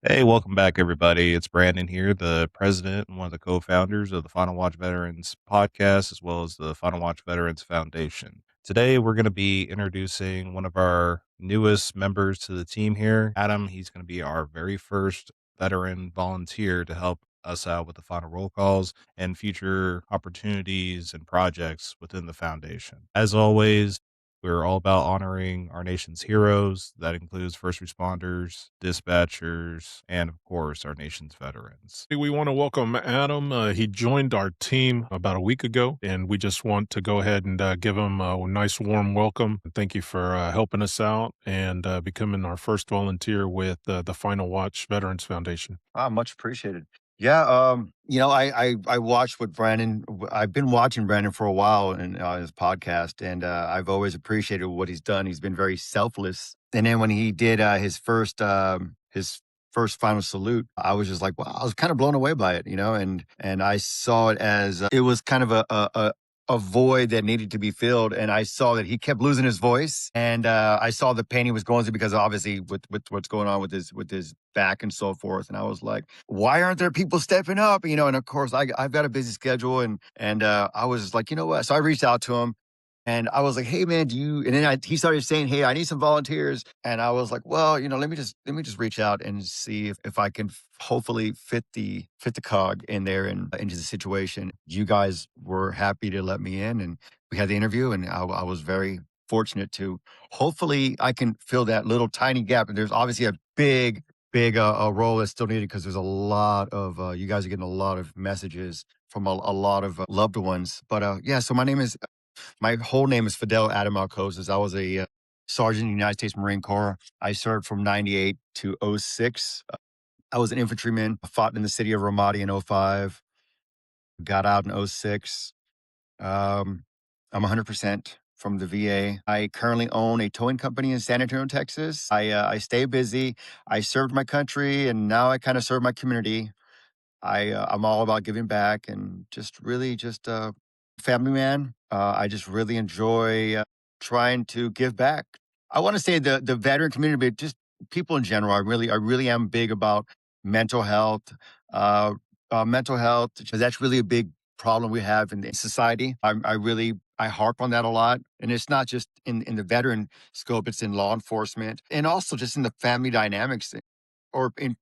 Hey, welcome back, everybody. It's Brandon here, the president and one of the co founders of the Final Watch Veterans podcast, as well as the Final Watch Veterans Foundation. Today, we're going to be introducing one of our newest members to the team here, Adam. He's going to be our very first veteran volunteer to help us out with the final roll calls and future opportunities and projects within the foundation. As always, we're all about honoring our nation's heroes. That includes first responders, dispatchers, and of course, our nation's veterans. We want to welcome Adam. He joined our team about a week ago, and we just want to go ahead and give him a nice, warm welcome. Thank you for helping us out and becoming our first volunteer with the Final Watch Veterans Foundation. Much appreciated. Yeah, I watched what I've been watching Brandon for a while and his podcast, and I've always appreciated what he's done. He's been very selfless. And then when he did his first final salute, I was just like, wow, I was kind of blown away by it, and I saw it as it was kind of a void that needed to be filled. And I saw that he kept losing his voice, and I saw the pain he was going through because obviously with what's going on with his back and so forth. And I was like, why aren't there people stepping up? And of course, I've got a busy schedule, and I was just like, you know what? So I reached out to him. And I was like, "Hey, man, do you?" And then he started saying, "Hey, I need some volunteers." And I was like, "Well, let me just reach out and see if I can hopefully fit the cog in there and into the situation." You guys were happy to let me in, and we had the interview, and I was very fortunate to. Hopefully, I can fill that little tiny gap. And there's obviously a big role that's still needed because there's a lot of you guys are getting a lot of messages from a lot of loved ones. But yeah, so my whole name is Fidel Adam Alcozas. I was a sergeant in the United States Marine Corps. I served from 98 to '06. I was an infantryman, fought in the city of Ramadi in '05, got out in '06. Um, I'm 100% from the VA. I currently own a towing company in San Antonio, Texas. I stay busy. I served my country, and now I kind of serve my community. I'm all about giving back and just really just family man. I just really enjoy trying to give back. I want to say the veteran community, but just people in general. I really am big about mental health. Uh, mental health, 'cause that's really a big problem we have in society. I harp on that a lot, and it's not just in the veteran scope; it's in law enforcement and also just in the family dynamics or in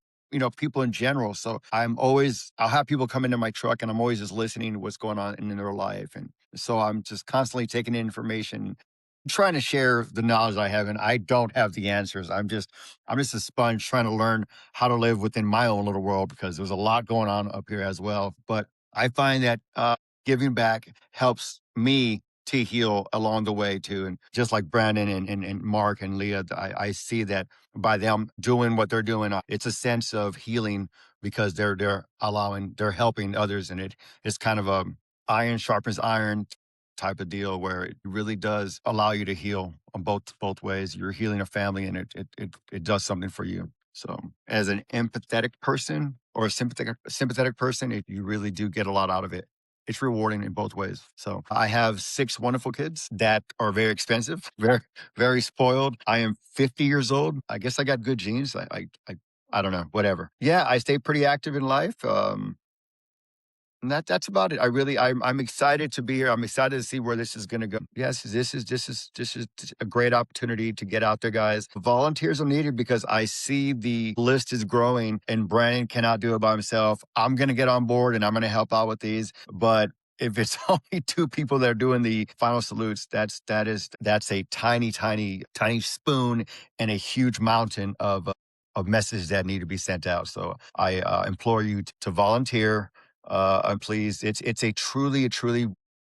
people in general. So I'll have people come into my truck, and I'm always just listening to what's going on in their life. And so I'm just constantly taking in information, trying to share the knowledge I have. And I don't have the answers. I'm just a sponge trying to learn how to live within my own little world because there's a lot going on up here as well. But I find that giving back helps me to heal along the way too. And just like Brandon and Mark and Leah, I see that by them doing what they're doing, it's a sense of healing because they're helping others, and it's kind of a iron sharpens iron type of deal where it really does allow you to heal on both ways. You're healing a family, and it does something for you. So, as an empathetic person or a sympathetic person, you really do get a lot out of it. It's rewarding in both ways. So I have six wonderful kids that are very expensive, very spoiled. I am 50 years old. I guess I got good genes. I don't know, whatever. Yeah, I stay pretty active in life. And that's about it. I'm excited to be here. I'm excited to see where this is going to go. Yes, this is a great opportunity to get out there, guys. Volunteers are needed because I see the list is growing, and Brandon cannot do it by himself. I'm going to get on board, and I'm going to help out with these, but if it's only two people that are doing the final salutes, that's a tiny spoon and a huge mountain of messages that need to be sent out. So I implore you to volunteer. And please, it's a truly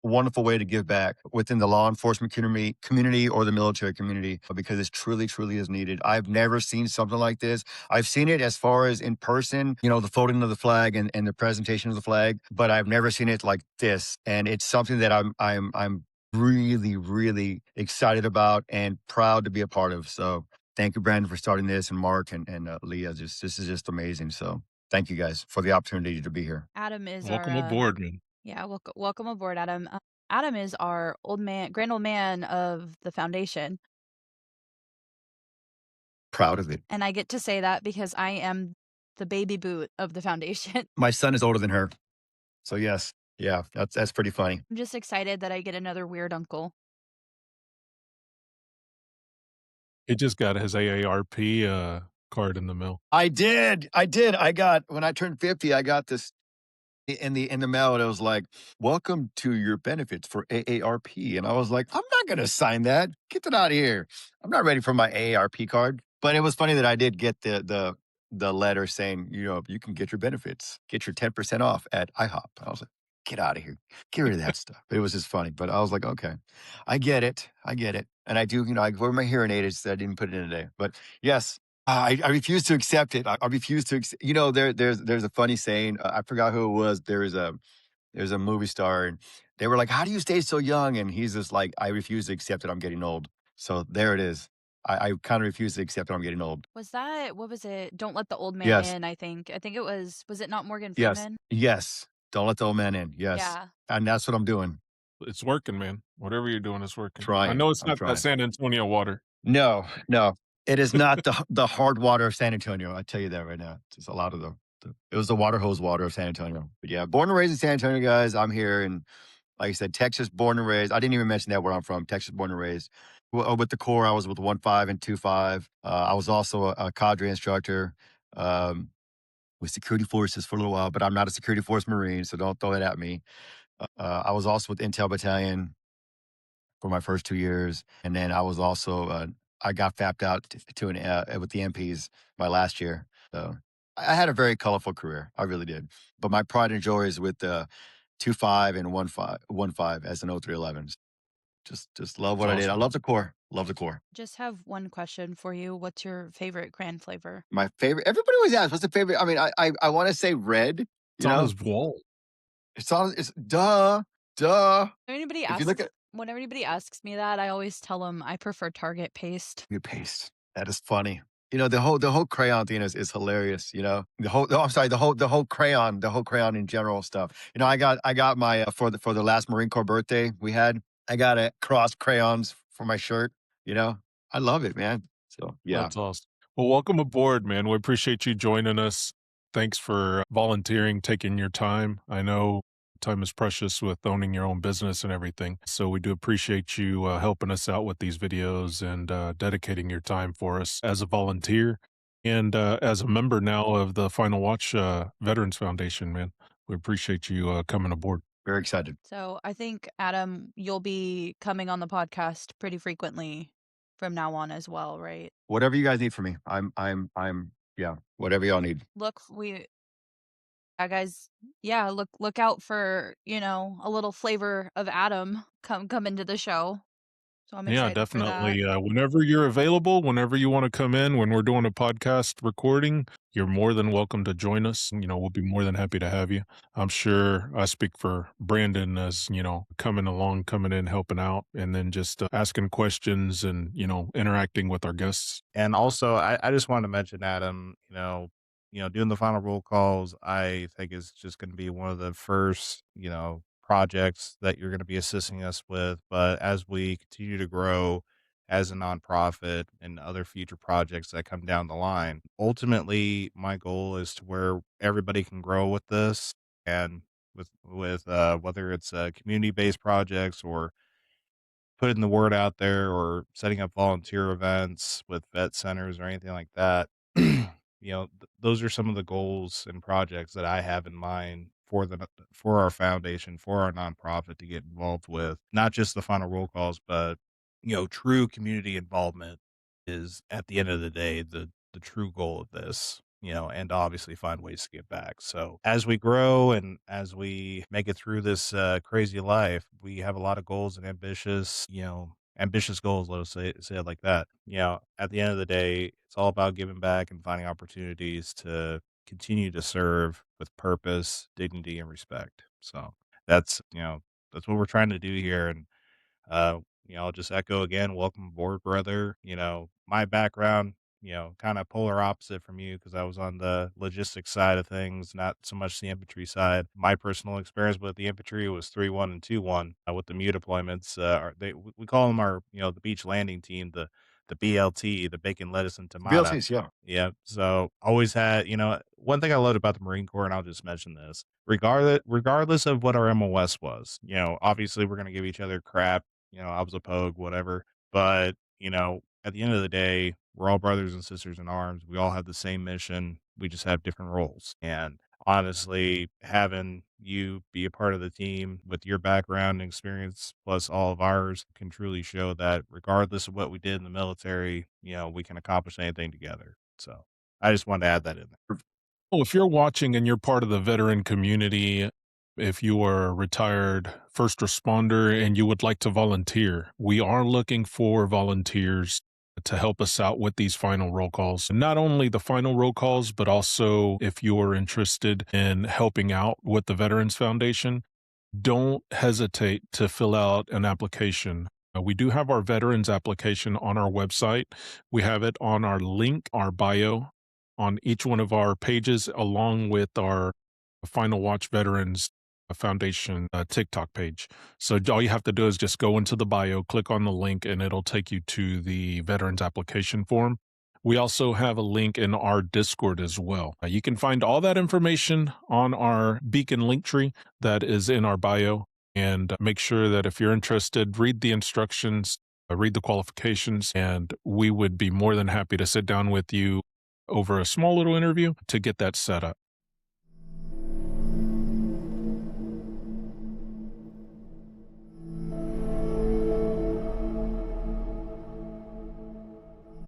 wonderful way to give back within the law enforcement community or the military community because it's truly is needed. I've never seen something like this. I've seen it as far as in person, the folding of the flag and the presentation of the flag, but I've never seen it like this. And it's something that I'm really excited about and proud to be a part of. So thank you, Brandon, for starting this, and Mark and Leah. This is just amazing. So thank you guys for the opportunity to be here. Adam is our Welcome aboard, man. yeah, welcome aboard, Adam. Adam is our grand old man of the foundation, Proud of it. and I get to say that because I am the baby boot of the foundation. My son is older than her. So yes. Yeah, that's pretty funny. I'm just excited that I get another weird uncle. He just got his AARP, card in the mail. I did. I did. I got when I turned 50, I got this in the mail, and it was like, "Welcome to your benefits for AARP." And I was like, "I'm not gonna sign that. Get that out of here. I'm not ready for my AARP card." But it was funny that I did get the letter saying, "You can get your benefits, get your 10% off at IHOP." I was like, "Get out of here. Get rid of that stuff." It was just funny, but I was like, "Okay, I get it. I get it." And I do, I wear my hearing aid. I didn't put it in today, but yes, I refuse to accept it. I refuse to. There's a funny saying. I forgot who it was. There's a movie star, and they were like, "How do you stay so young?" And he's just like, "I refuse to accept that I'm getting old." So there it is. I kind of refuse to accept that I'm getting old. Was that what was it? Don't Let the Old Man Yes, In, I think. I think it was it not Morgan yes, Freeman? yes. Don't let the old man in. Yes, Yeah. and that's what I'm doing. It's working, man. Whatever you're doing is working. I Trying. know it's I'm not that trying. San Antonio water. No, no. It is not the hard water of San Antonio. I tell you that right now. It's a lot of the it was the water hose water of San Antonio. But yeah, born and raised in San Antonio, guys. I'm here, and like I said, Texas, born and raised. I didn't even mention that where I'm from. Texas, born and raised. With the Corps, I was with 1.5 and 2.5. I was also a cadre instructor um, with security forces for a little while, but I'm not a security force Marine, so don't throw that at me. I was also with Intel Battalion for my first 2 years, and then I was also I got fapped out to an with the MPs my last year. So I had a very colorful career. I really did. But my pride and joy is with 2.5 and 1.5 as an 0311. Just love It's what I did. I awesome. love the Corps. Love the Corps. Just have one question for you. What's your favorite grand flavor? My favorite. Everybody always asks, "What's the favorite?" I mean, I want to say red. It's You on know, his wall. it's on. It's duh, duh. If you look at When anybody asks me that, I always tell them I prefer Target paste. good paste. That is funny. The whole crayon thing is hilarious. I'm sorry, the whole crayon in general stuff. I got my for the last Marine Corps birthday we had. I got a cross crayons for my shirt. You know, I love it, man. So yeah, That's awesome. Well, welcome aboard, man. We appreciate you joining us. Thanks for volunteering, taking your time. I know time is precious with owning your own business and everything. So we do appreciate you helping us out with these videos and dedicating your time for us as a volunteer and as a member now of the Final Watch Veterans Foundation, man. We appreciate you coming aboard. very excited. So I think, Adam, you'll be coming on the podcast pretty frequently from now on as well, right? Whatever you guys need from me, I'm yeah. Whatever y'all need. Look, yeah, guys, yeah, look out for, a little flavor of Adam come into the show. So I'm Yeah, excited for that. definitely. Whenever you're available, whenever you want to come in, when we're doing a podcast recording, you're more than welcome to join us. We'll be more than happy to have you. I'm sure I speak for Brandon as, coming along, coming in, helping out, and then just asking questions and, interacting with our guests. And also, I just wanted to mention, Adam, doing the final roll calls, I think is just going to be one of the first, projects that you're going to be assisting us with. But as we continue to grow as a nonprofit and other future projects that come down the line, ultimately, my goal is to where everybody can grow with this and with whether it's community based projects or putting the word out there or setting up volunteer events with vet centers or anything like that. Those are some of the goals and projects that I have in mind for our foundation, for our nonprofit to get involved with. Not just the final roll calls, but true community involvement is at the end of the day the true goal of this. And obviously find ways to give back. So as we grow and as we make it through this crazy life, we have a lot of goals and ambitious goals. Let us say it like that. At the end of the day, it's all about giving back and finding opportunities to continue to serve with purpose, dignity, and respect. So that's what we're trying to do here. And I'll just echo again, welcome aboard, brother. My background, kind of polar opposite from you because I was on the logistics side of things, not so much the infantry side. My personal experience with the infantry was 3-1 and 2-1 with the MU deployments. We call them our, the beach landing team, the the BLT, the bacon, lettuce, and tomato. BLTs, yeah. Yeah. So always had, one thing I loved about the Marine Corps, and I'll just mention this, regardless of what our MOS was, obviously we're gonna give each other crap, I was a pogue, whatever. But, at the end of the day, we're all brothers and sisters in arms. We all have the same mission. We just have different roles. And honestly, having you be a part of the team with your background and experience plus all of ours can truly show that regardless of what we did in the military, we can accomplish anything together. So I just wanted to add that in there. Well, if you're watching and you're part of the veteran community, if you are a retired first responder and you would like to volunteer, we are looking for volunteers to help us out with these final roll calls. Not only the final roll calls, but also if you're interested in helping out with the Veterans Foundation, don't hesitate to fill out an application. We do have our veterans application on our website. We have it on our link, our bio on each one of our pages, along with our Final Watch Veterans Foundation TikTok page. So all you have to do is just go into the bio, click on the link, and it'll take you to the veterans application form. We also have a link in our Discord as well. You can find all that information on our Beacon link tree that is in our bio. And make sure that if you're interested, read the instructions, read the qualifications, and we would be more than happy to sit down with you over a small little interview to get that set up.